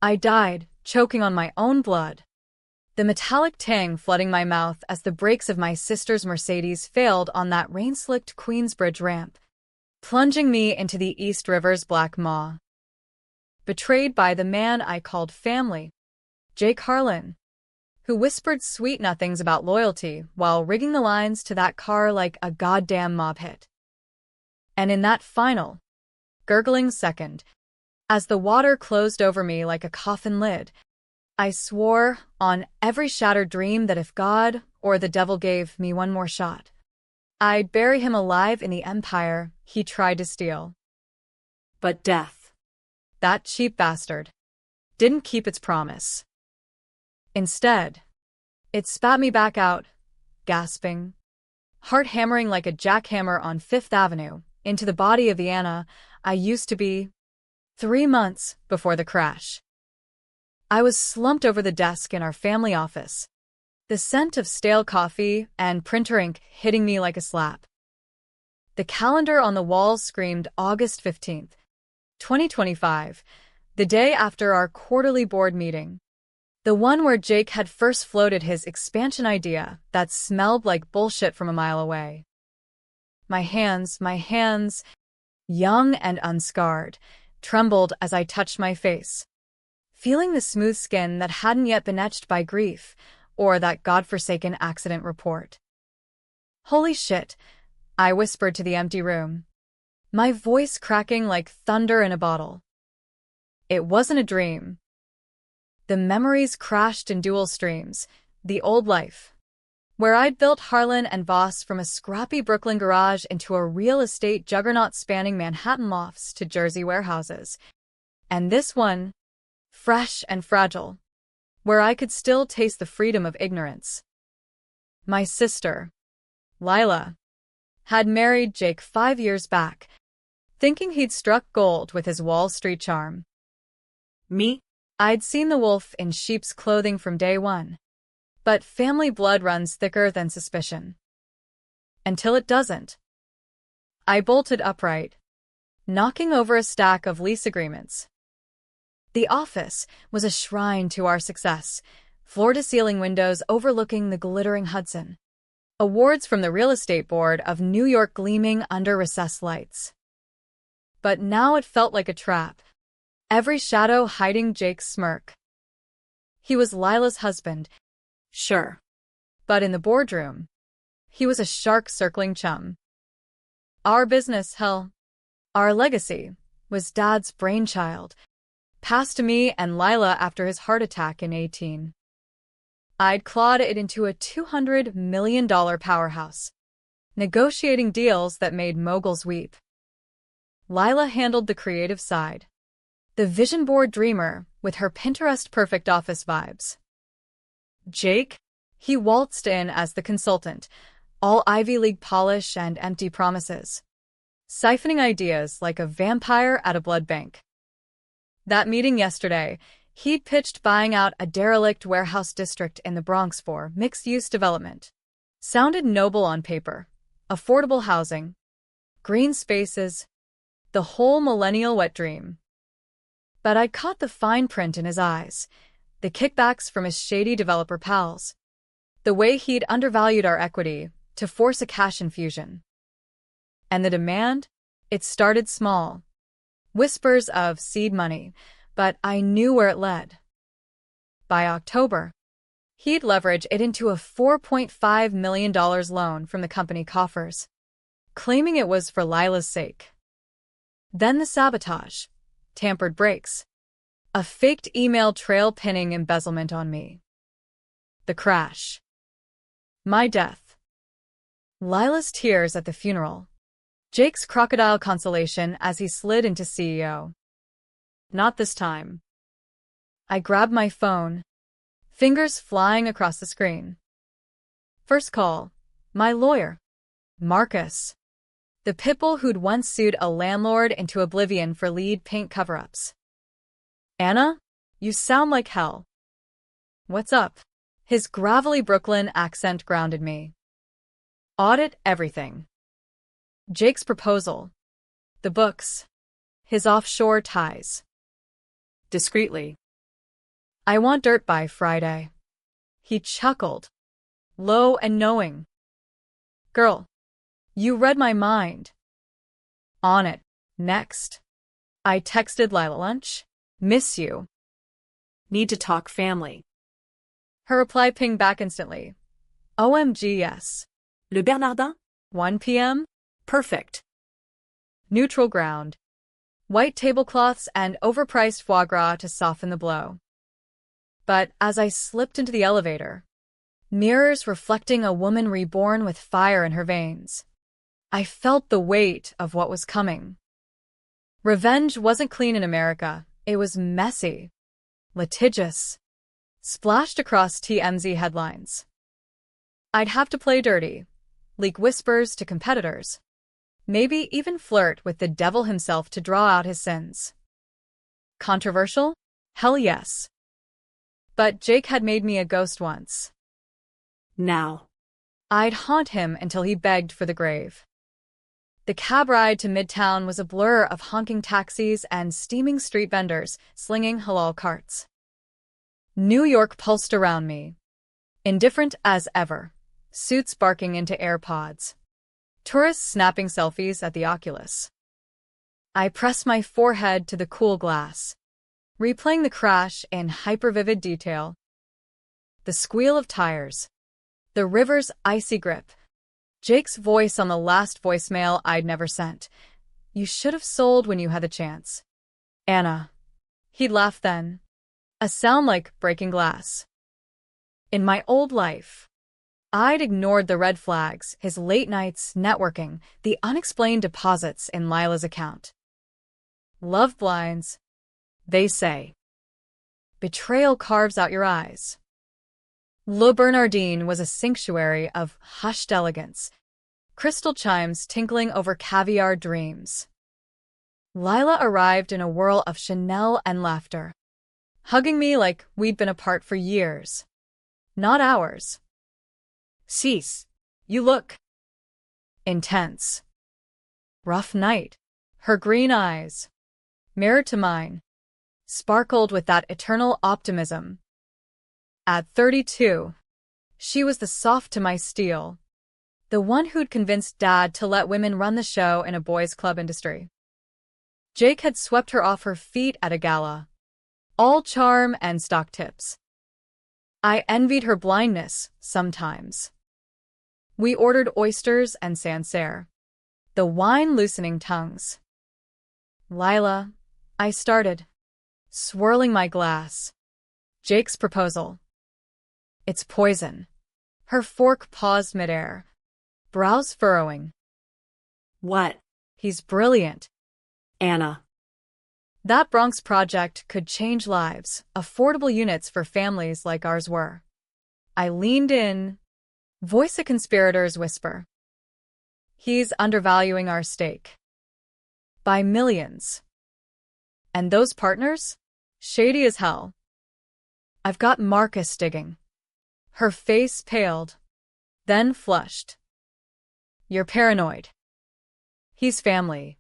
I died, choking on my own blood. The metallic tang flooding my mouth as the brakes of my sister's Mercedes failed on that rain-slicked Queensbridge ramp, plunging me into the East River's black maw. Betrayed by the man I called family, Jake Harlan, who whispered sweet nothings about loyalty while rigging the lines to that car like a goddamn mob hit. And in that final, gurgling second, as the water closed over me like a coffin lid, I swore on every shattered dream that if God or the devil gave me one more shot, I'd bury him alive in the empire he tried to steal. But death, that cheap bastard, didn't keep its promise. Instead, it spat me back out, gasping, heart hammering like a jackhammer on Fifth Avenue, into the body of the Anna I used to be 3 months before the crash. I was slumped over the desk in our family office, the scent of stale coffee and printer ink hitting me like a slap. The calendar on the wall screamed August 15th, 2025, the day after our quarterly board meeting. The one where Jake had first floated his expansion idea that smelled like bullshit from a mile away. My hands, young and unscarred, trembled as I touched my face, feeling the smooth skin that hadn't yet been etched by grief or that godforsaken accident report. Holy shit, I whispered to the empty room, my voice cracking like thunder in a bottle. It wasn't a dream. The memories crashed in dual streams, the old life, where I'd built Harlan and Voss from a scrappy Brooklyn garage into a real estate juggernaut spanning Manhattan lofts to Jersey warehouses, and this one, fresh and fragile, where I could still taste the freedom of ignorance. My sister, Lila, had married Jake 5 years back, thinking he'd struck gold with his Wall Street charm. Me? I'd seen the wolf in sheep's clothing from day one, but family blood runs thicker than suspicion. Until it doesn't. I bolted upright, knocking over a stack of lease agreements. The office was a shrine to our success, floor-to-ceiling windows overlooking the glittering Hudson, awards from the real estate board of New York gleaming under recessed lights. But now it felt like a trap, every shadow hiding Jake's smirk. He was Lila's husband, sure, but in the boardroom, he was a shark-circling chum. Our business, hell, our legacy, was Dad's brainchild, passed to me and Lila after his heart attack in 18. I'd clawed it into a $200 million powerhouse, negotiating deals that made moguls weep. Lila handled the creative side, the vision board dreamer with her Pinterest-perfect office vibes. Jake? He waltzed in as the consultant, all Ivy League polish and empty promises, siphoning ideas like a vampire at a blood bank. That meeting yesterday, he'd pitched buying out a derelict warehouse district in the Bronx for mixed-use development. Sounded noble on paper. Affordable housing, green spaces, the whole millennial wet dream. But I'd caught the fine print in his eyes, the kickbacks from his shady developer pals, the way he'd undervalued our equity to force a cash infusion. And the demand? It started small. Whispers of seed money, but I knew where it led. By October, he'd leverage it into a $4.5 million loan from the company coffers, claiming it was for Lila's sake. Then the sabotage, tampered brakes, a faked email trail pinning embezzlement on me. The crash. My death. Lila's tears at the funeral. Jake's crocodile consolation as he slid into CEO. Not this time. I grabbed my phone, fingers flying across the screen. First call, my lawyer, Marcus, the pitbull who'd once sued a landlord into oblivion for lead paint cover-ups. Anna, you sound like hell. What's up? His gravelly Brooklyn accent grounded me. Audit everything. Jake's proposal, the books, his offshore ties. Discreetly. I want dirt by Friday. He chuckled, low and knowing. Girl, you read my mind. On it. Next. I texted Lila lunch. Miss you. Need to talk family. Her reply pinged back instantly. OMG, yes. Le Bernardin? 1 p.m.? Perfect. Neutral ground. White tablecloths and overpriced foie gras to soften the blow. But as I slipped into the elevator, mirrors reflecting a woman reborn with fire in her veins, I felt the weight of what was coming. Revenge wasn't clean in America. It was messy, litigious, splashed across TMZ headlines. I'd have to play dirty, leak whispers to competitors, maybe even flirt with the devil himself to draw out his sins. Controversial? Hell yes. But Jake had made me a ghost once. Now. I'd haunt him until he begged for the grave. The cab ride to Midtown was a blur of honking taxis and steaming street vendors slinging halal carts. New York pulsed around me, indifferent as ever, suits barking into AirPods, tourists snapping selfies at the Oculus. I pressed my forehead to the cool glass, replaying the crash in hyper-vivid detail. The squeal of tires, the river's icy grip, Jake's voice on the last voicemail I'd never sent. You should have sold when you had the chance. Anna. He'd laugh then. A sound like breaking glass. In my old life, I'd ignored the red flags, his late nights, networking, the unexplained deposits in Lila's account. Love blinds, they say. Betrayal carves out your eyes. Le Bernardin was a sanctuary of hushed elegance, crystal chimes tinkling over caviar dreams. Lila arrived in a whirl of Chanel and laughter, hugging me like we'd been apart for years, not hours. Sis, you look intense. Rough night. Her green eyes, mirrored to mine, sparkled with that eternal optimism. At 32, she was the soft to my steel, the one who'd convinced Dad to let women run the show in a boys' club industry. Jake had swept her off her feet at a gala, all charm and stock tips. I envied her blindness, sometimes. We ordered oysters and Sancerre, the wine loosening tongues. Lila, I started, swirling my glass. Jake's proposal. It's poison. Her fork paused midair, brows furrowing. What? He's brilliant. Anna. That Bronx project could change lives, affordable units for families like ours were. I leaned in, voice a conspirator's whisper. He's undervaluing our stake. By millions. And those partners? Shady as hell. I've got Marcus digging. Her face paled, then flushed. You're paranoid. He's family.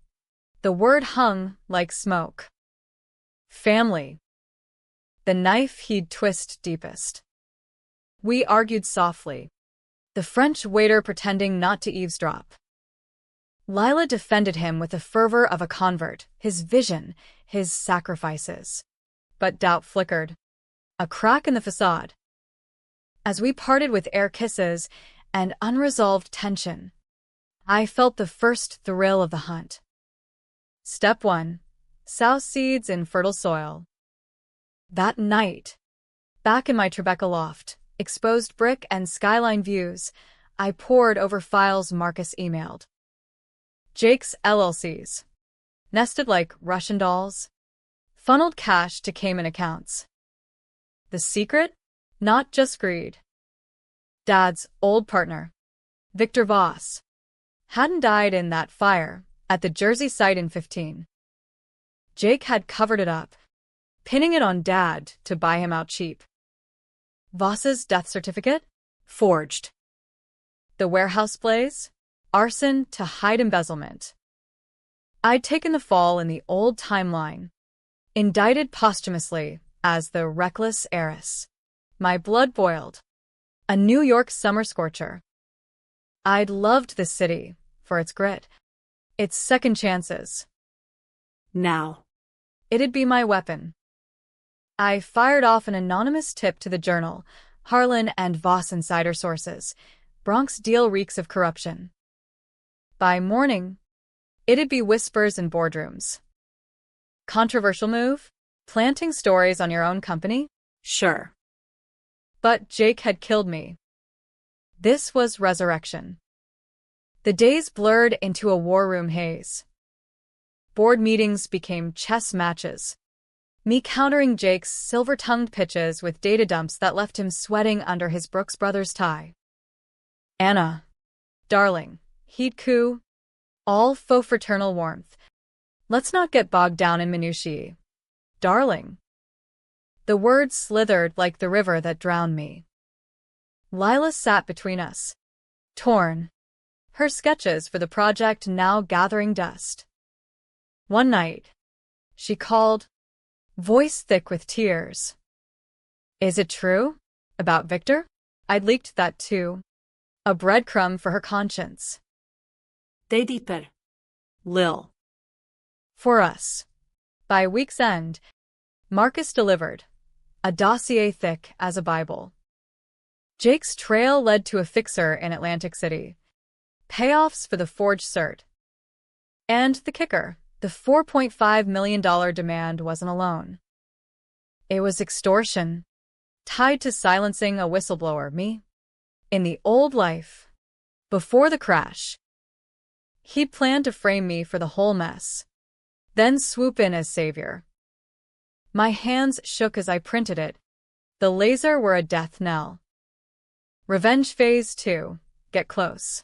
The word hung like smoke. Family. The knife he'd twist deepest. We argued softly, the French waiter pretending not to eavesdrop. Lila defended him with the fervor of a convert, his vision, his sacrifices. But doubt flickered. A crack in the facade. As we parted with air kisses and unresolved tension, I felt the first thrill of the hunt. Step 1. Sow seeds in fertile soil. That night, back in my Tribeca loft, exposed brick and skyline views, I pored over files Marcus emailed. Jake's LLCs, nested like Russian dolls, funneled cash to Cayman accounts. The secret? Not just greed. Dad's old partner, Victor Voss, hadn't died in that fire at the Jersey site in 15. Jake had covered it up, pinning it on Dad to buy him out cheap. Voss's death certificate? Forged. The warehouse blaze? Arson to hide embezzlement. I'd taken the fall in the old timeline, indicted posthumously as the reckless heiress. My blood boiled. A New York summer scorcher. I'd loved this city for its grit, its second chances. Now. It'd be my weapon. I fired off an anonymous tip to the Journal, Harlan and Voss insider sources. Bronx deal reeks of corruption. By morning, it'd be whispers in boardrooms. Controversial move? Planting stories on your own company? Sure. But Jake had killed me. This was resurrection. The days blurred into a war room haze. Board meetings became chess matches, me countering Jake's silver-tongued pitches with data dumps that left him sweating under his Brooks Brothers tie. Anna. Darling. He'd coo. All faux fraternal warmth. Let's not get bogged down in minutiae. Darling. The words slithered like the river that drowned me. Lila sat between us, torn, her sketches for the project now gathering dust. One night, she called, voice thick with tears. Is it true? About Victor? I'd leaked that too. A breadcrumb for her conscience. ADP. Lil. For us. By week's end, Marcus delivered, a dossier thick as a Bible. Jake's trail led to a fixer in Atlantic City. Payoffs for the forged cert. And the kicker, the $4.5 million demand wasn't alone. It was extortion, tied to silencing a whistleblower, me. In the old life, before the crash, he'd planned to frame me for the whole mess, then swoop in as savior. My hands shook as I printed it. The laser were a death knell. Revenge phase 2. Get close.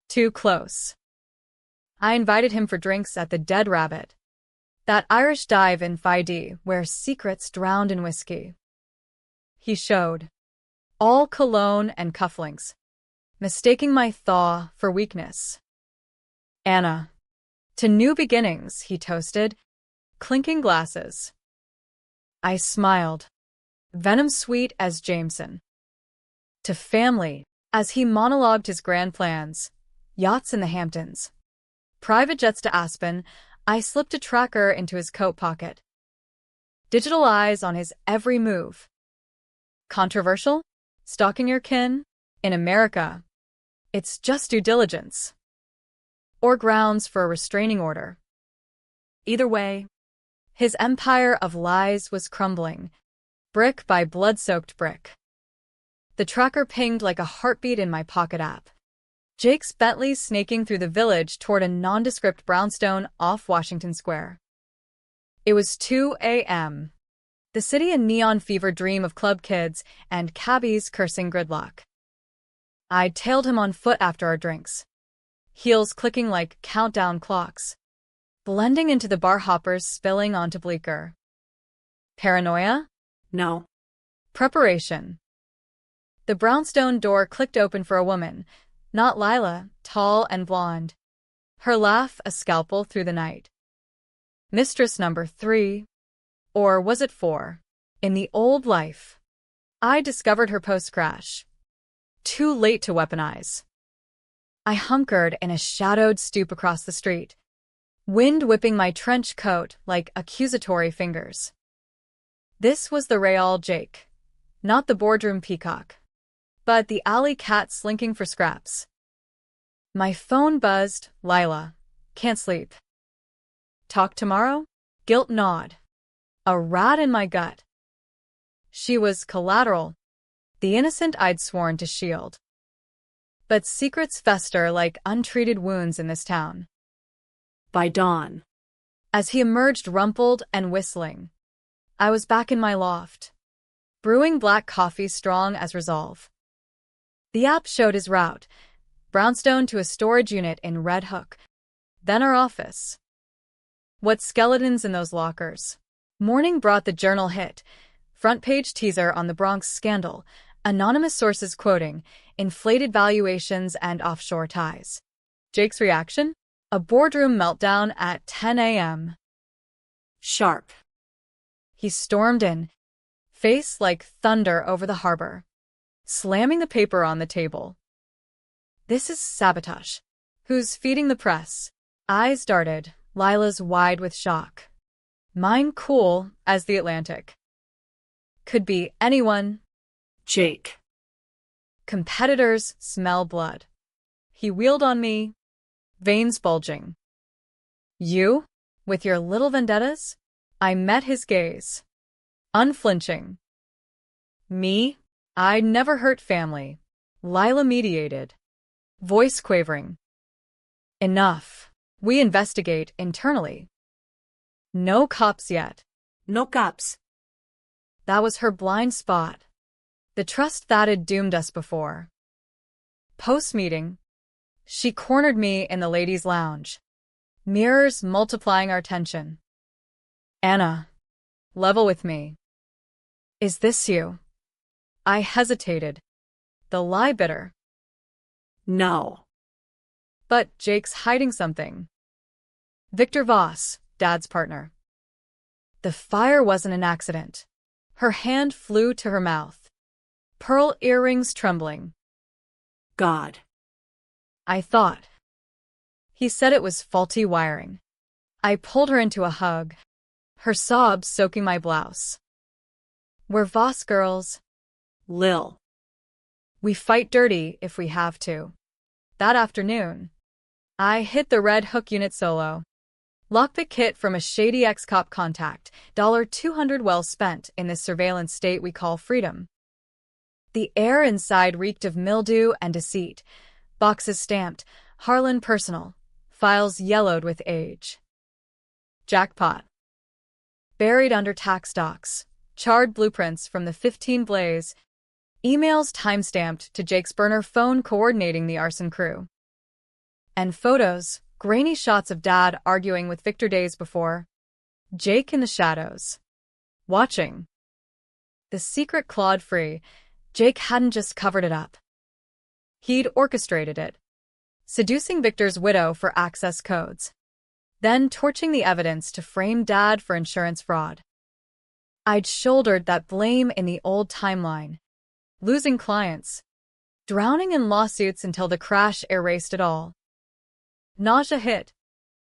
Too close. I invited him for drinks at the Dead Rabbit, that Irish dive in Fidey where secrets drowned in whiskey. He showed, all cologne and cufflinks, mistaking my thaw for weakness. Anna. To new beginnings, he toasted, clinking glasses. I smiled, venom sweet as Jameson. To family, as he monologued his grand plans, yachts in the Hamptons, private jets to Aspen. I slipped a tracker into his coat pocket. Digital eyes on his every move. Controversial? Stalking your kin? In America, it's just due diligence. Or grounds for a restraining order. Either way, his empire of lies was crumbling, brick by blood-soaked brick. The tracker pinged like a heartbeat in my pocket app. Jake's Bentley snaking through the village toward a nondescript brownstone off Washington Square. It was 2 a.m. The city a neon fever dream of club kids and cabbies cursing gridlock. I tailed him on foot after our drinks, heels clicking like countdown clocks, blending into the bar hoppers spilling onto Bleecker. Paranoia? No. Preparation. The brownstone door clicked open for a woman, not Lila, tall and blonde. Her laugh a scalpel through the night. Mistress number 3. Or was it 4? In the old life. I discovered her post-crash. Too late to weaponize. I hunkered in a shadowed stoop across the street, wind whipping my trench coat like accusatory fingers. This was the Real Jake, not the boardroom peacock, but the alley cat slinking for scraps. My phone buzzed. Lila. Can't sleep. Talk tomorrow? Guilt gnawed. A rat in my gut. She was collateral, the innocent I'd sworn to shield. But secrets fester like untreated wounds in this town. By dawn. As he emerged rumpled and whistling, I was back in my loft, brewing black coffee strong as resolve. The app showed his route, brownstone to a storage unit in Red Hook, then our office. What skeletons in those lockers? Morning brought the Journal hit, front-page teaser on the Bronx scandal, anonymous sources quoting, inflated valuations and offshore ties. Jake's reaction? A boardroom meltdown at 10 a.m. Sharp. He stormed in, face like thunder over the harbor, slamming the paper on the table. This is sabotage. Who's feeding the press? Eyes darted, Lila's wide with shock. Mine cool as the Atlantic. Could be anyone. Jake. Competitors smell blood. He wheeled on me, veins bulging. You? With your little vendettas? I met his gaze. Unflinching. Me? I'd never hurt family. Lila mediated. Voice quavering. Enough. We investigate internally. No cops yet. No cops. That was her blind spot. The trust that had doomed us before. Post-meeting, she cornered me in the ladies' lounge. Mirrors multiplying our tension. Anna, level with me. Is this you? I hesitated. The lie bitter. No. But Jake's hiding something. Victor Voss, Dad's partner. The fire wasn't an accident. Her hand flew to her mouth. Pearl earrings trembling. God. I thought. He said it was faulty wiring. I pulled her into a hug, her sobs soaking my blouse. We're Voss girls. Lil. We fight dirty if we have to. That afternoon, I hit the Red Hook unit solo. Lockpick kit from a shady ex-cop contact, $200 well spent in this surveillance state we call freedom. The air inside reeked of mildew and deceit. Boxes stamped, Harlan personal, files yellowed with age. Jackpot. Buried under tax docs, charred blueprints from the 15 blaze, emails time-stamped to Jake's burner phone coordinating the arson crew. And photos, grainy shots of Dad arguing with Victor days before. Jake in the shadows. Watching. The secret clawed free. Jake hadn't just covered it up. He'd orchestrated it. Seducing Victor's widow for access codes. Then torching the evidence to frame Dad for insurance fraud. I'd shouldered that blame in the old timeline. Losing clients. Drowning in lawsuits until the crash erased it all. Nausea hit.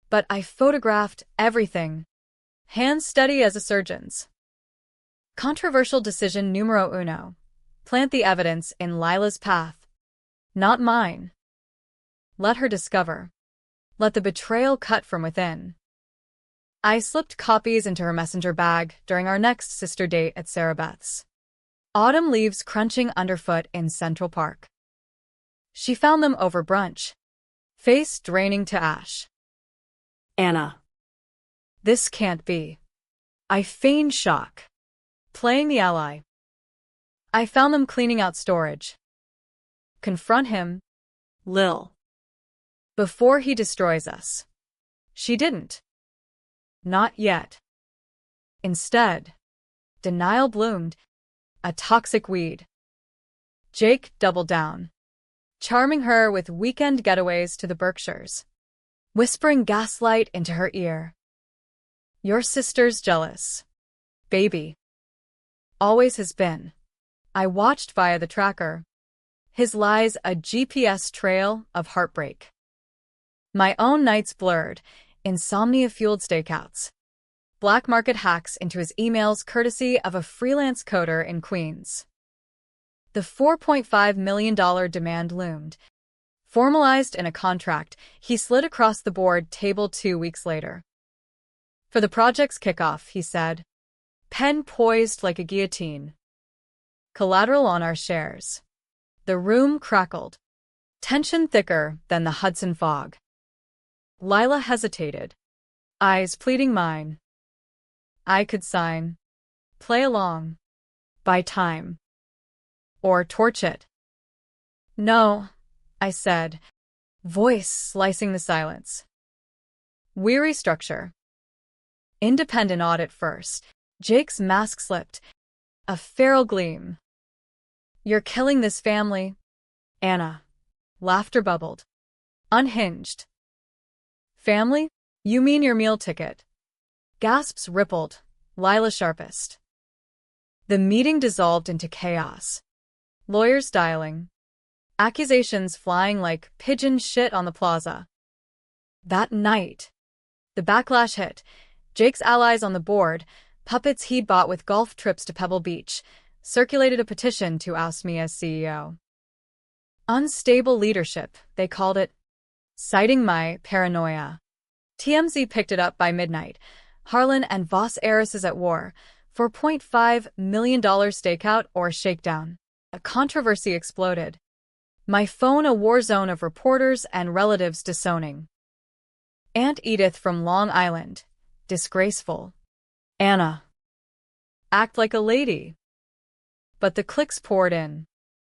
But I photographed everything. Hands steady as a surgeon's. Controversial decision numero uno. Plant the evidence in Lila's path. Not mine. Let her discover. Let the betrayal cut from within. I slipped copies into her messenger bag during our next sister date at Sarah Beth's. Autumn leaves crunching underfoot in Central Park. She found them over brunch. Face draining to ash. Anna. This can't be. I feigned shock. Playing the ally. I found them cleaning out storage. Confront him. Lil. Before he destroys us. She didn't. Not yet. Instead, denial bloomed. A toxic weed. Jake doubled down. Charming her with weekend getaways to the Berkshires. Whispering gaslight into her ear. Your sister's jealous. Baby. Always has been. I watched via the tracker. His lies a GPS trail of heartbreak. My own nights blurred, insomnia-fueled stakeouts. Black market hacks into his emails courtesy of a freelance coder in Queens. The $4.5 million demand loomed. Formalized in a contract, he slid across the board table 2 weeks later. For the project's kickoff, he said. Pen poised like a guillotine. Collateral on our shares. The room crackled. Tension thicker than the Hudson fog. Lila hesitated. Eyes pleading mine. I could sign. Play along. Buy time. Or torch it. No, I said, voice slicing the silence. Weary structure. Independent audit first. Jake's mask slipped. A feral gleam. You're killing this family. Anna. Laughter bubbled. Unhinged. Family? You mean your meal ticket? Gasps rippled. Lila sharpest. The meeting dissolved into chaos. Lawyers dialing. Accusations flying like pigeon shit on the plaza. That night, the backlash hit. Jake's allies on the board, puppets he'd bought with golf trips to Pebble Beach, circulated a petition to oust me as CEO. Unstable leadership, they called it, citing my paranoia. TMZ picked it up by midnight. Harlan and Voss heiresses at war. $4.5 million stakeout or shakedown. A controversy exploded. My phone a war zone of reporters and relatives disowning. Aunt Edith from Long Island. Disgraceful. Anna. Act like a lady. But the clicks poured in.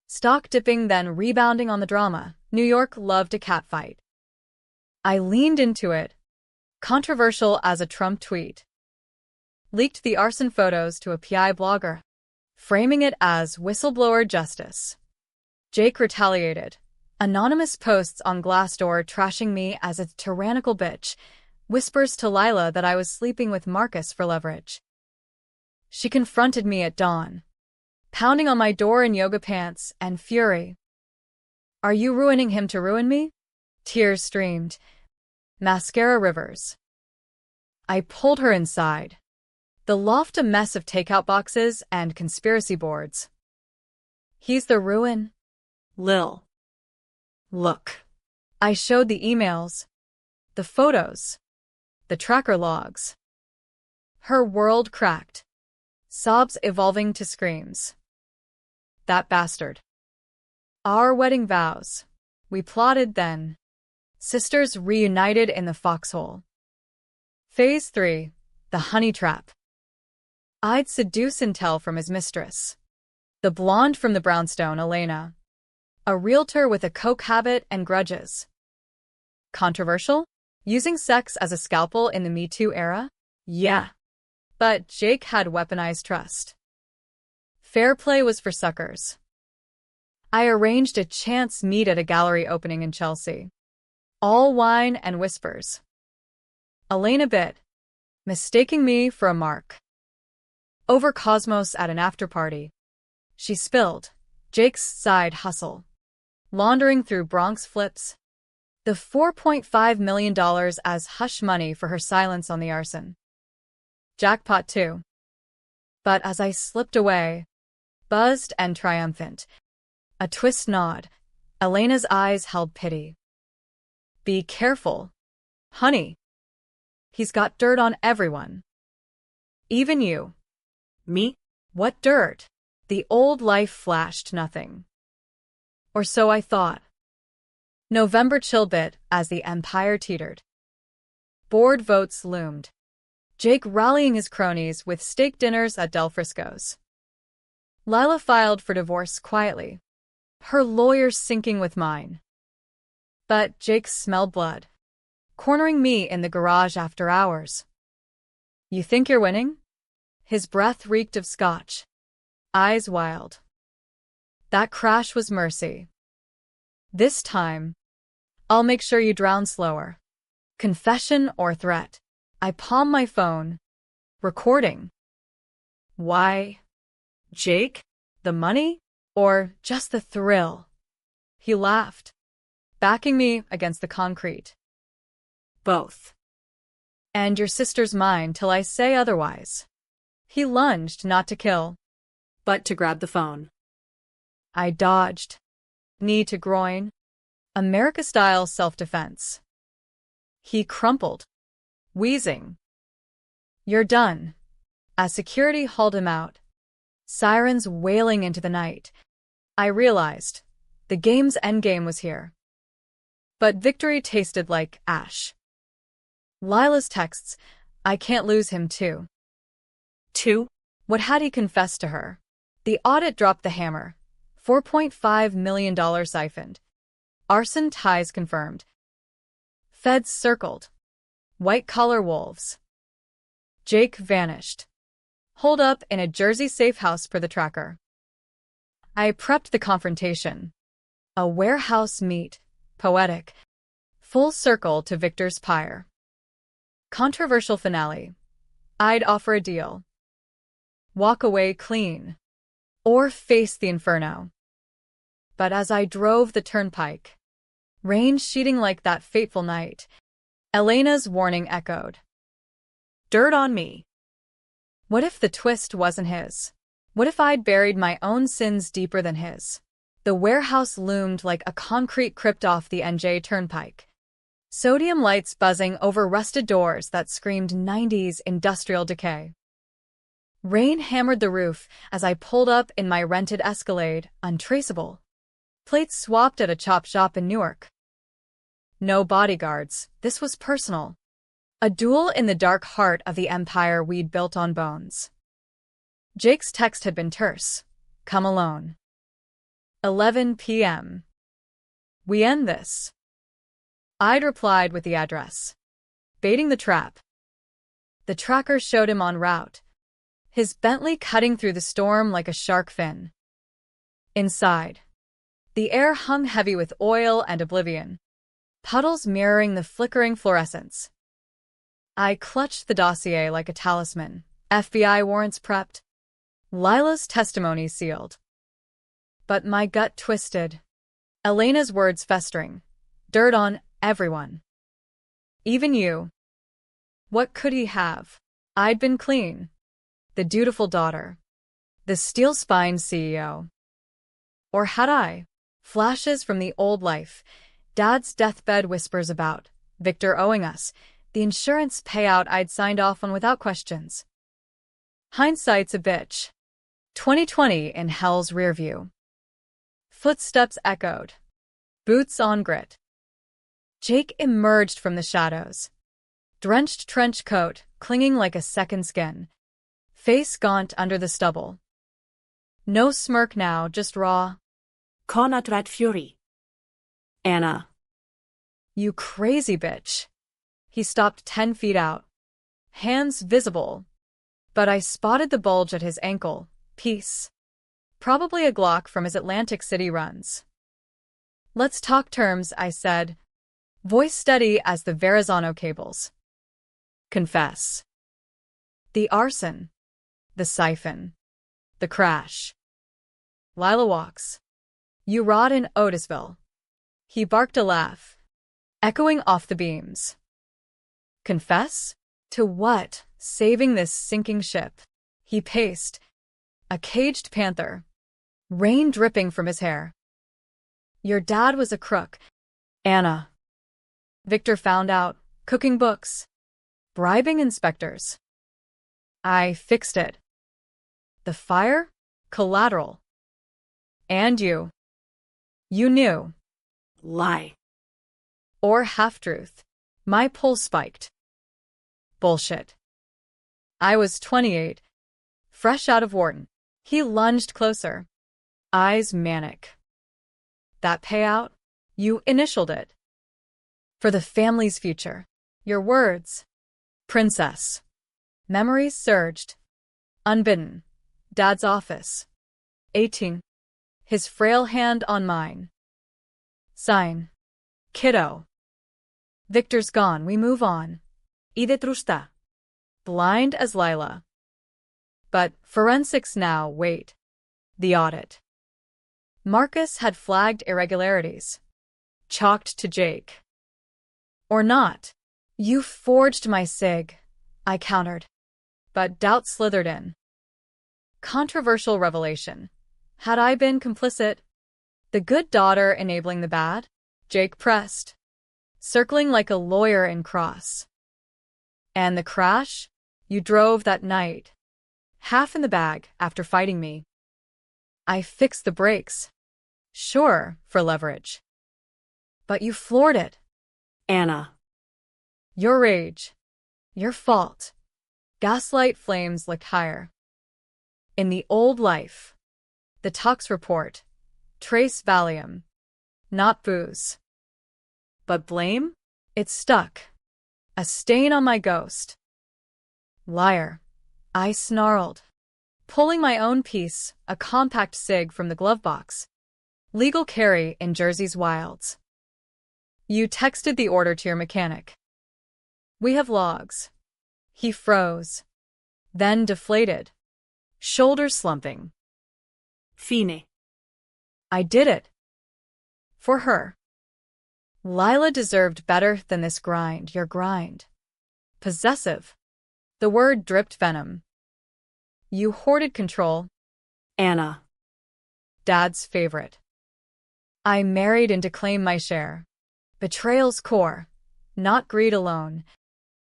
Stock dipping then rebounding on the drama. New York loved a catfight. I leaned into it. Controversial as a Trump tweet. Leaked the arson photos to a PI blogger, framing it as whistleblower justice. Jake retaliated. Anonymous posts on Glassdoor trashing me as a tyrannical bitch. Whispers to Lila that I was sleeping with Marcus for leverage. She confronted me at dawn, pounding on my door in yoga pants and fury. Are you ruining him to ruin me? Tears streamed. Mascara rivers. I pulled her inside. The loft a mess of takeout boxes and conspiracy boards. He's the ruin. Lil. Look. I showed the emails, the photos, the tracker logs. Her world cracked. Sobs evolving to screams. That bastard. Our wedding vows. We plotted then. Sisters reunited in the foxhole. Phase 3. The honey trap. I'd seduce intel from his mistress. The blonde from the brownstone, Elena. A realtor with a coke habit and grudges. Controversial? Using sex as a scalpel in the Me Too era? Yeah. But Jake had weaponized trust. Fair play was for suckers. I arranged a chance meet at a gallery opening in Chelsea. All wine and whispers. Elena bit, mistaking me for a mark. Over Cosmos at an after-party. She spilled. Jake's side hustle. Laundering through Bronx flips. The $4.5 million as hush money for her silence on the arson. Jackpot too. But as I slipped away, buzzed and triumphant, a twist nod, Elena's eyes held pity. Be careful, honey. He's got dirt on everyone. Even you. Me? What dirt? The old life flashed nothing. Or so I thought. November chill bit as the empire teetered. Board votes loomed. Jake rallying his cronies with steak dinners at Del Frisco's. Lila filed for divorce quietly, her lawyers syncing with mine. But Jake smelled blood, cornering me in the garage after hours. You think you're winning? His breath reeked of scotch, eyes wild. That crash was mercy. This time, I'll make sure you drown slower. Confession or threat. I palm my phone. Recording. Why? Jake? The money? Or just the thrill? He laughed, backing me against the concrete. Both. And your sister's mine till I say otherwise. He lunged not to kill, but to grab the phone. I dodged. Knee to groin. America-style self-defense. He crumpled, wheezing. You're done. As security hauled him out, sirens wailing into the night, I realized the game's endgame was here. But victory tasted like ash. Lila's texts, I can't lose him too. What had he confessed to her? The audit dropped the hammer. $4.5 million siphoned. Arson ties confirmed. Feds circled. White-collar wolves. Jake vanished. Holed up in a Jersey safe house per the tracker. I prepped the confrontation. A warehouse meet, poetic. Full circle to Victor's pyre. Controversial finale. I'd offer a deal. Walk away clean. Or face the inferno. But as I drove the turnpike, rain sheeting like that fateful night, Elena's warning echoed. Dirt on me. What if the twist wasn't his? What if I'd buried my own sins deeper than his? The warehouse loomed like a concrete crypt off the NJ Turnpike. Sodium lights buzzing over rusted doors that screamed 90s industrial decay. Rain hammered the roof as I pulled up in my rented Escalade, untraceable. Plates swapped at a chop shop in Newark. No bodyguards, this was personal. A duel in the dark heart of the empire we'd built on bones. Jake's text had been terse. Come alone. 11 p.m. We end this. I'd replied with the address. Baiting the trap. The tracker showed him en route, his Bentley cutting through the storm like a shark fin. Inside, the air hung heavy with oil and oblivion, puddles mirroring the flickering fluorescence. I clutched the dossier like a talisman, FBI warrants prepped, Lila's testimony sealed. But my gut twisted. Elena's words festering. Dirt on everyone. Even you. What could he have? I'd been clean. The dutiful daughter. The steel-spined CEO. Or had I? Flashes from the old life. Dad's deathbed whispers about Victor owing us, the insurance payout I'd signed off on without questions. Hindsight's a bitch. 2020 in hell's rearview. Footsteps echoed. Boots on grit. Jake emerged from the shadows. Drenched trench coat, clinging like a second skin. Face gaunt under the stubble. No smirk now, just raw. Konatrat fury. Anna. You crazy bitch. He stopped 10 feet out. Hands visible. But I spotted the bulge at his ankle. Peace. Probably a Glock from his Atlantic City runs. Let's talk terms, I said. Voice steady as the Verrazano cables. Confess. The arson. The siphon. The crash. Lila walks. You rot in Otisville. He barked a laugh, echoing off the beams. Confess? To what? Saving this sinking ship. He paced, a caged panther, rain dripping from his hair. Your dad was a crook, Anna. Victor found out, cooking books, bribing inspectors. I fixed it. The fire? Collateral. And you. You knew. Lie. Or half-truth. My pulse spiked. Bullshit. I was 28, fresh out of Wharton. He lunged closer, eyes manic. That payout? You initialed it. For the family's future. Your words. Princess. Memories surged. Unbidden. Dad's office. 18. His frail hand on mine. Sign. Kiddo. Victor's gone, we move on. Ide trusta. Blind as Lila. But forensics now, wait. The audit. Marcus had flagged irregularities. Chalked to Jake. Or not. You forged my sig, I countered. But doubt slithered in. Controversial revelation. Had I been complicit? The good daughter enabling the bad? Jake pressed, circling like a lawyer in cross. And the crash? You drove that night. Half in the bag after fighting me. I fixed the brakes. Sure, for leverage. But you floored it. Anna. Your rage. Your fault. Gaslight flames licked higher. In the old life. The tox report. Trace Valium. Not booze. But blame? It stuck. A stain on my ghost. Liar. I snarled, pulling my own piece, a compact cig from the glove box. Legal carry in Jersey's wilds. You texted the order to your mechanic. We have logs. He froze, then deflated, shoulders slumping. Fine. I did it. For her. Lila deserved better than this grind, your grind. Possessive. The word dripped venom. You hoarded control. Anna. Dad's favorite. I married in to claim my share. Betrayal's core. Not greed alone,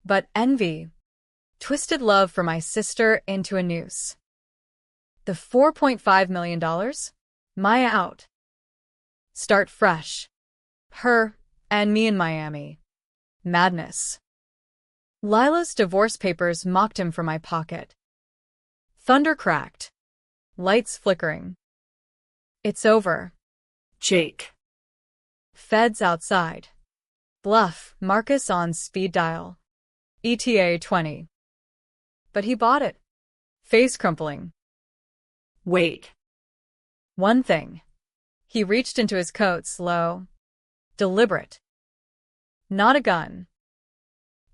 but envy. Twisted love for my sister into a noose. The $4.5 million? Maya out. Start fresh. Her and me in Miami. Madness. Lila's divorce papers mocked him from my pocket. Thunder cracked. Lights flickering. It's over. Jake. Feds outside. Bluff, Marcus on speed dial. ETA 20. But he bought it. Face crumpling. Wait. One thing. He reached into his coat, slow. Deliberate. Not a gun.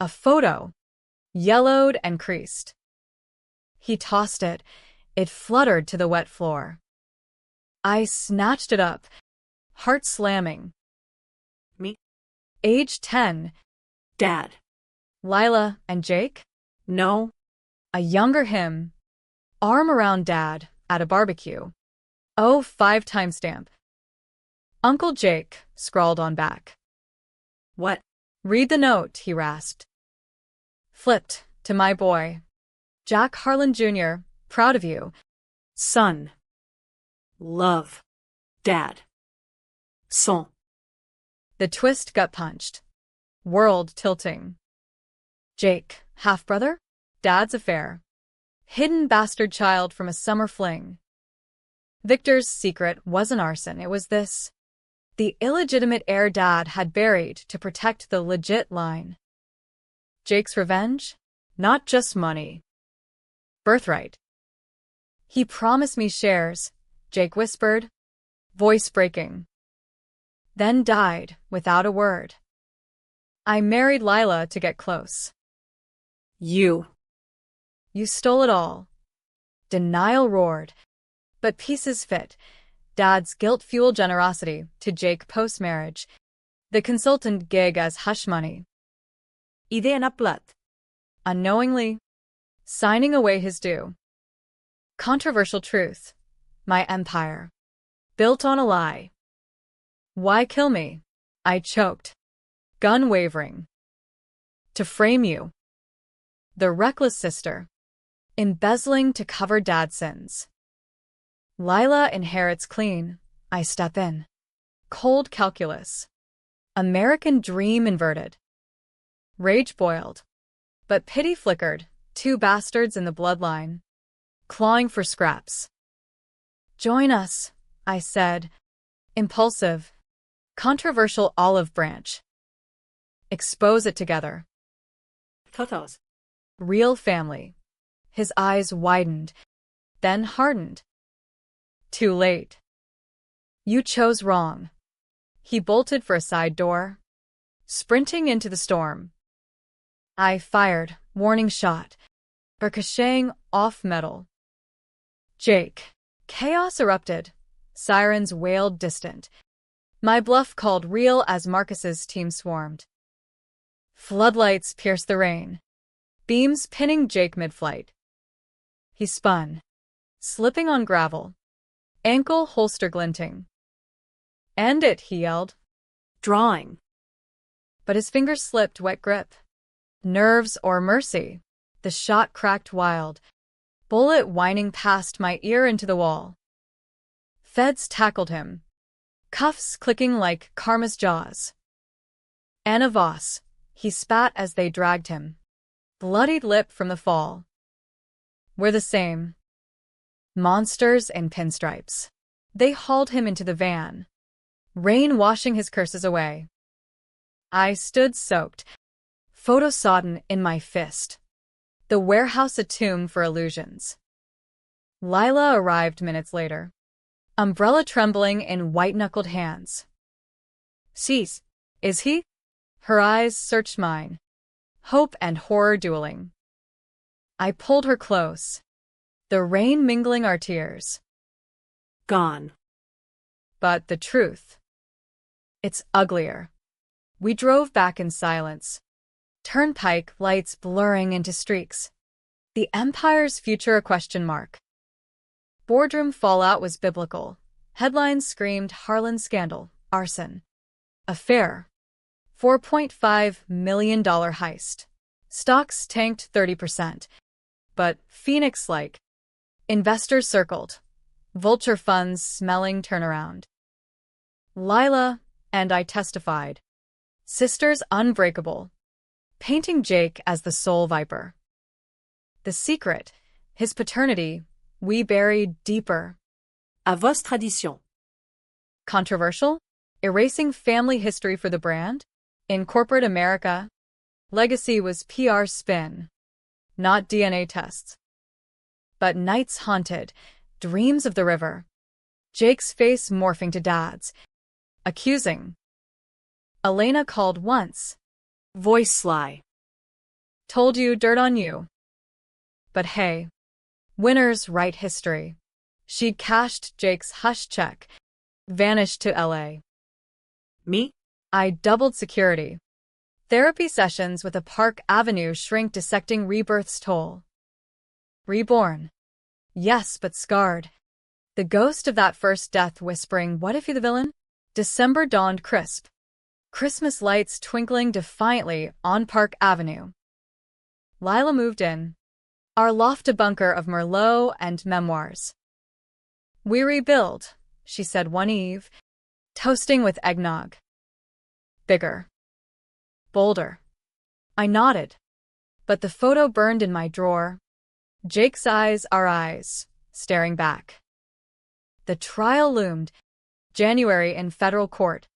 A photo. Yellowed and creased. He tossed it. It fluttered to the wet floor. I snatched it up, heart slamming. Me? Age 10. Dad. Lila and Jake? No. A younger him. Arm around Dad at a barbecue. Oh, 5 timestamp. Uncle Jake scrawled on back. What? Read the note, he rasped. Flipped to my boy. Jack Harlan Jr., proud of you. Son. Love. Dad. Son. The twist gut punched. World tilting. Jake, half-brother? Dad's affair. Hidden bastard child from a summer fling. Victor's secret wasn't arson, it was this. The illegitimate heir Dad had buried to protect the legit line. Jake's revenge? Not just money. Birthright. He promised me shares, Jake whispered, voice breaking. Then died without a word. I married Lila to get close. You. You stole it all. Denial roared. But pieces fit. Dad's guilt-fueled generosity to Jake post-marriage. The consultant gig as hush money. Idén blood. Unknowingly. Signing away his due. Controversial truth. My empire. Built on a lie. Why kill me? I choked. Gun wavering. To frame you. The reckless sister. Embezzling to cover Dad's sins. Lila inherits clean. I step in. Cold calculus. American dream inverted. Rage boiled. But pity flickered. 2 bastards in the bloodline. Clawing for scraps. Join us, I said. Impulsive. Controversial olive branch. Expose it together. Totos. Real family. His eyes widened, then hardened. Too late. You chose wrong. He bolted for a side door, sprinting into the storm. I fired, warning shot, ricocheting off metal. Jake. Chaos erupted. Sirens wailed distant. My bluff called real as Marcus's team swarmed. Floodlights pierced the rain, beams pinning Jake mid-flight. He spun, slipping on gravel, ankle holster glinting. End it, he yelled. Drawing. But his fingers slipped, wet grip. Nerves or mercy. The shot cracked wild, bullet whining past my ear into the wall. Feds tackled him, cuffs clicking like karma's jaws. Anna Voss, he spat as they dragged him, bloodied lip from the fall. We're the same. Monsters in pinstripes. They hauled him into the van, rain washing his curses away. I stood soaked, photo sodden in my fist. The warehouse a tomb for illusions. Lila arrived minutes later, umbrella trembling in white-knuckled hands. Cease. Is he? Her eyes searched mine, hope and horror dueling. I pulled her close, the rain mingling our tears. Gone. But the truth, it's uglier. We drove back in silence, turnpike lights blurring into streaks. The empire's future a question mark. Boardroom fallout was biblical. Headlines screamed Harlan scandal, arson, affair, $4.5 million heist. Stocks tanked 30%. But Phoenix-like. Investors circled. Vulture funds smelling turnaround. Lila and I testified. Sisters unbreakable. Painting Jake as the soul viper. The secret, his paternity, we buried deeper. À vos traditions. Controversial? Erasing family history for the brand? In corporate America, legacy was PR spin, not DNA tests. But nights haunted, dreams of the river. Jake's face morphing to Dad's. Accusing. Elena called once. Voice sly. Told you, dirt on you. But hey, winners write history. She'd cashed Jake's hush check, vanished to LA. Me? I doubled security. Therapy sessions with a Park Avenue shrink dissecting rebirth's toll. Reborn. Yes, but scarred. The ghost of that first death whispering, what if you're the villain? December dawned crisp. Christmas lights twinkling defiantly on Park Avenue. Lila moved in. Our loft a bunker of Merlot and memoirs. We rebuild, she said one eve, toasting with eggnog. Bigger. Bolder. I nodded. But the photo burned in my drawer. Jake's eyes, our eyes, staring back. The trial loomed. January in federal court,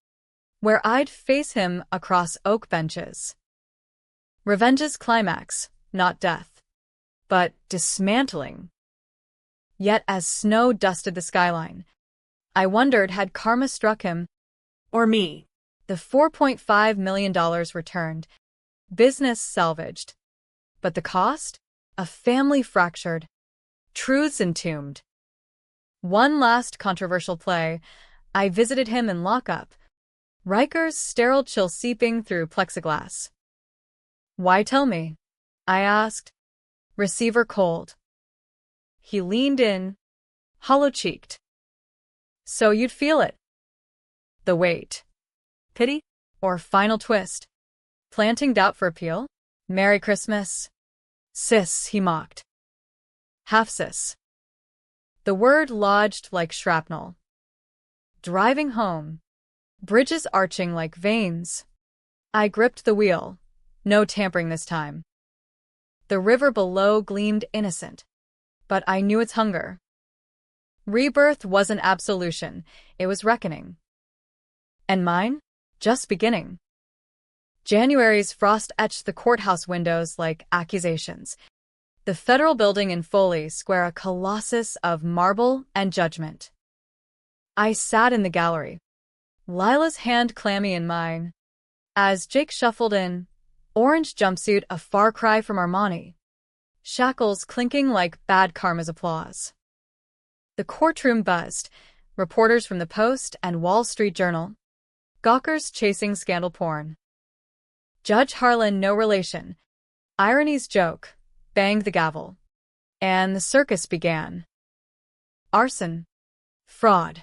where I'd face him across oak benches. Revenge's climax, not death, but dismantling. Yet as snow dusted the skyline, I wondered, had karma struck him? Or me? The $4.5 million returned, business salvaged. But the cost? A family fractured, truths entombed. One last controversial play, I visited him in lockup. Riker's sterile chill seeping through plexiglass. Why tell me? I asked. Receiver cold. He leaned in, hollow-cheeked. So you'd feel it. The weight. Pity? Or final twist? Planting doubt for appeal? Merry Christmas. Sis, he mocked. Half sis. The word lodged like shrapnel. Driving home. Bridges arching like veins. I gripped the wheel. No tampering this time. The river below gleamed innocent. But I knew its hunger. Rebirth wasn't absolution, it was reckoning. And mine? Just beginning. January's frost etched the courthouse windows like accusations. The federal building in Foley Square a colossus of marble and judgment. I sat in the gallery, Lila's hand clammy in mine. As Jake shuffled in, orange jumpsuit a far cry from Armani. Shackles clinking like bad karma's applause. The courtroom buzzed, reporters from the Post and Wall Street Journal. Gawkers chasing scandal porn. Judge Harlan, no relation. Irony's joke, banged the gavel. And the circus began. Arson. Fraud.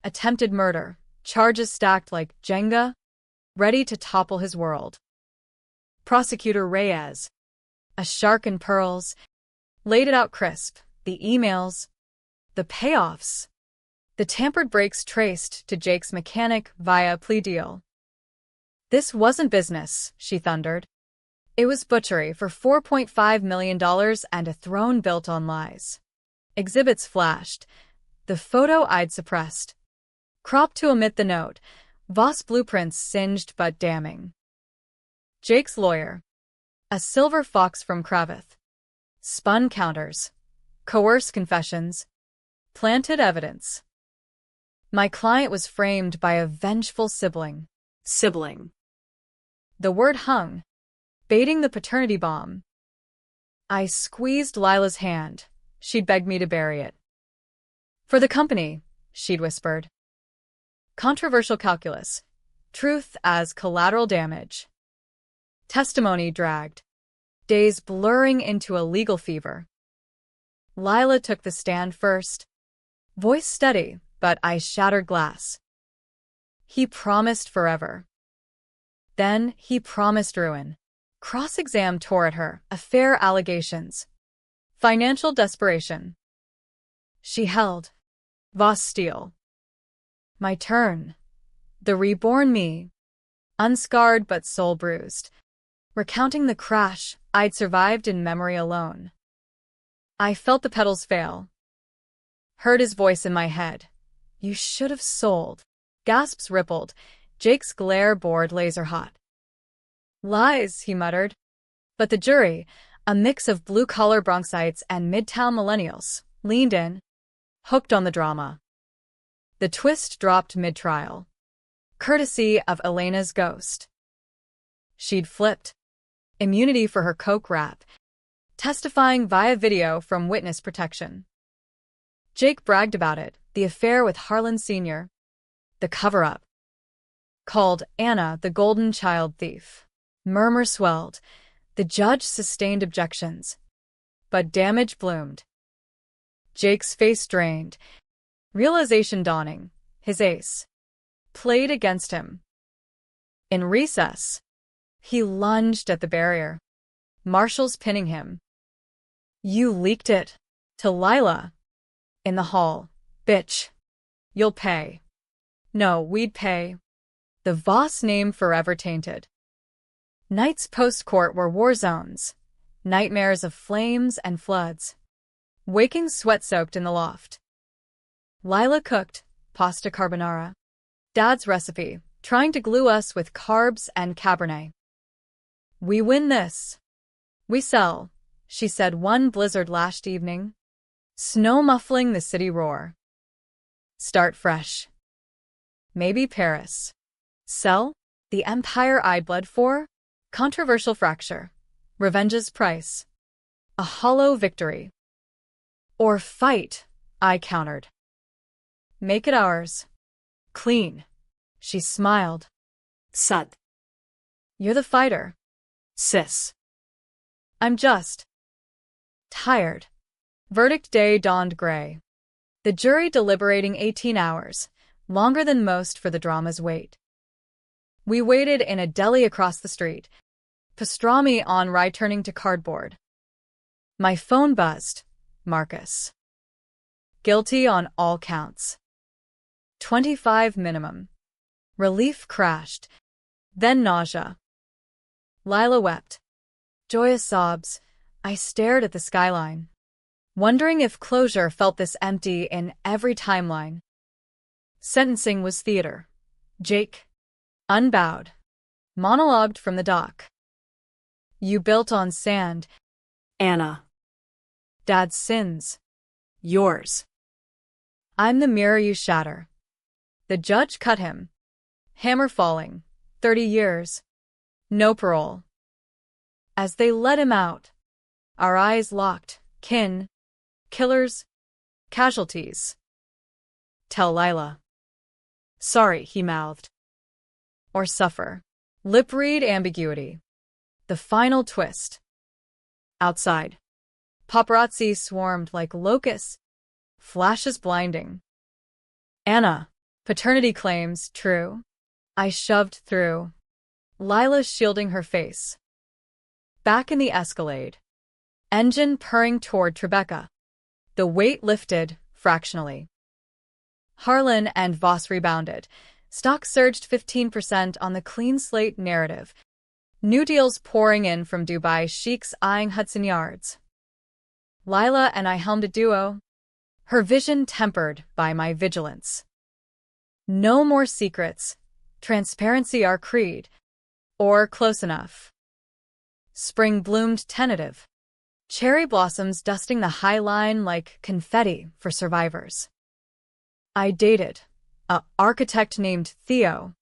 Attempted murder. Charges stacked like Jenga, ready to topple his world. Prosecutor Reyes. A shark in pearls. Laid it out crisp. The emails. The payoffs. The tampered brakes traced to Jake's mechanic via plea deal. This wasn't business, she thundered. It was butchery for $4.5 million and a throne built on lies. Exhibits flashed. The photo I'd suppressed. Cropped to omit the note. Voss blueprints singed but damning. Jake's lawyer. A silver fox from Cravath. Spun counters. Coerced confessions. Planted evidence. My client was framed by a vengeful sibling. Sibling. The word hung, baiting the paternity bomb. I squeezed Lila's hand. She'd begged me to bury it. For the company, she'd whispered. Controversial calculus. Truth as collateral damage. Testimony dragged. Days blurring into a legal fever. Lila took the stand first. Voice steady, but I shattered glass. He promised forever. Then he promised ruin. Cross-exam tore at her, affair allegations. Financial desperation. She held. Voss steel. My turn. The reborn me. Unscarred but soul bruised. Recounting the crash I'd survived in memory alone. I felt the petals fail. Heard his voice in my head. You should have sold. Gasps rippled. Jake's glare bored laser-hot. Lies, he muttered. But the jury, a mix of blue-collar bronxites and midtown millennials, leaned in, hooked on the drama. The twist dropped mid-trial. Courtesy of Elena's ghost. She'd flipped. Immunity for her coke rap, testifying via video from witness protection. Jake bragged about it, the affair with Harlan Sr., the cover-up. Called Anna the golden child thief. Murmur swelled. The judge sustained objections. But damage bloomed. Jake's face drained. Realization dawning. His ace. Played against him. In recess, he lunged at the barrier. Marshals pinning him. You leaked it. To Lila. In the hall. Bitch. You'll pay. No, we'd pay. The Voss name forever tainted. Nights post-court were war zones. Nightmares of flames and floods. Waking sweat-soaked in the loft. Lila cooked pasta carbonara. Dad's recipe, trying to glue us with carbs and Cabernet. We win this. We sell, she said one blizzard-lashed evening. Snow muffling the city roar. Start fresh. Maybe Paris. Sell? The empire I bled for? Controversial fracture. Revenge's price. A hollow victory. Or fight, I countered. Make it ours. Clean. She smiled. Sud. You're the fighter. Sis. I'm just tired. Verdict day dawned gray. The jury deliberating 18 hours, longer than most for the drama's wait. We waited in a deli across the street, pastrami on rye turning to cardboard. My phone buzzed. Marcus. Guilty on all counts. 25 minimum. Relief crashed. Then nausea. Lila wept. Joyous sobs. I stared at the skyline, wondering if closure felt this empty in every timeline. Sentencing was theater. Jake, unbowed, monologued from the dock. You built on sand. Anna. Dad's sins. Yours. I'm the mirror you shatter. The judge cut him. Hammer falling. 30 years. No parole. As they let him out, our eyes locked. Kin. Killers. Casualties. Tell Lila. Sorry, he mouthed. Or suffer. Lip-read ambiguity. The final twist. Outside. Paparazzi swarmed like locusts. Flashes blinding. Anna. Paternity claims true. I shoved through. Lila shielding her face. Back in the Escalade. Engine purring toward Tribeca. The weight lifted, fractionally. Harlan and Voss rebounded. Stock surged 15% on the clean slate narrative. New deals pouring in from Dubai sheiks eyeing Hudson Yards. Lila and I helmed a duo. Her vision tempered by my vigilance. No more secrets. Transparency our creed. Or close enough. Spring bloomed tentative. Cherry blossoms dusting the high line like confetti for survivors. I dated a architect named Theo.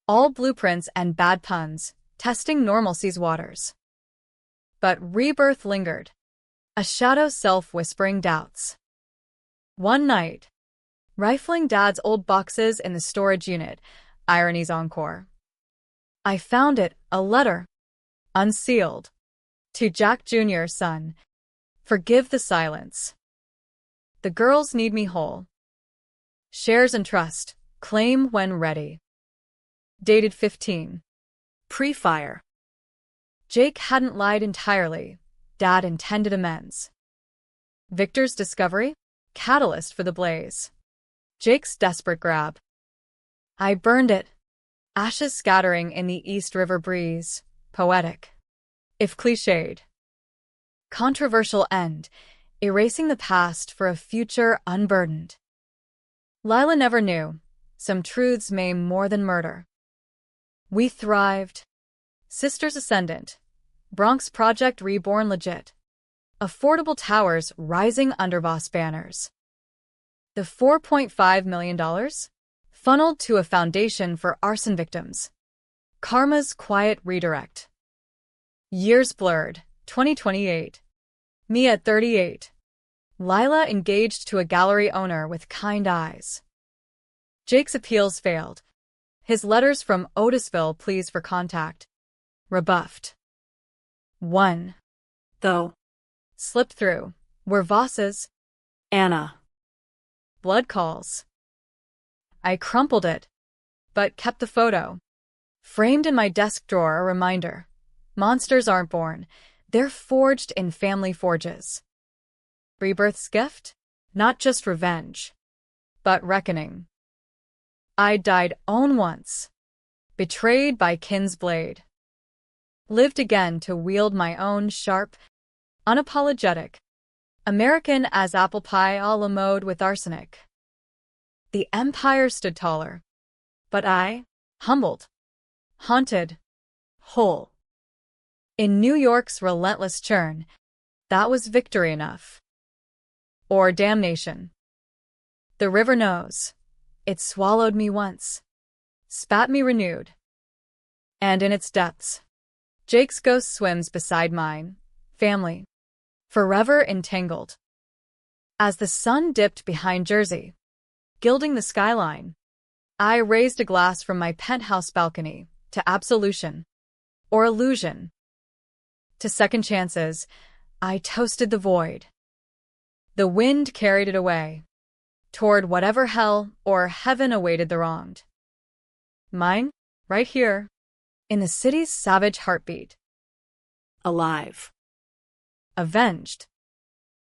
All blueprints and bad puns, testing normalcy's waters. But rebirth lingered. a shadow self whispering doubts. One night, rifling Dad's old boxes in the storage unit, ironies encore, I found it, a letter, unsealed, to Jack Jr.'s son. Forgive the silence. The girls need me whole. Shares and trust. Claim when ready. Dated 15. Pre-fire. Jake hadn't lied entirely. Dad intended amends. Victor's discovery? Catalyst for the blaze. Jake's desperate grab. I burned it. Ashes scattering in the East River breeze. Poetic, if cliched. Controversial end. Erasing the past for a future unburdened. Lila never knew. Some truths maim more than murder. We thrived. Sisters Ascendant. Bronx Project reborn legit. Affordable towers rising under Voss banners. The $4.5 million? Funneled to a foundation for arson victims. Karma's quiet redirect. Years blurred. 2028. Me at 38. Lila engaged to a gallery owner with kind eyes. Jake's appeals failed. His letters from Otisville pleas for contact. Rebuffed. 1. Though. Slipped through. Were Voss's. Anna. Blood calls. I crumpled it, but kept the photo. Framed in my desk drawer, a reminder. Monsters aren't born. They're forged in family forges. Rebirth's gift? Not just revenge, but reckoning. I died own once. Betrayed by kin's blade. Lived again to wield my own sharp, unapologetic, American as apple pie a la mode with arsenic. The empire stood taller, but I, humbled, haunted, whole. In New York's relentless churn, that was victory enough. Or damnation. The river knows. It swallowed me once, spat me renewed. And in its depths, Jake's ghost swims beside mine, family, forever entangled. As the sun dipped behind Jersey, gilding the skyline, I raised a glass from my penthouse balcony to absolution, or illusion. To second chances, I toasted the void. The wind carried it away, toward whatever hell or heaven awaited the wronged. Mine, right here, in the city's savage heartbeat. Alive. Avenged.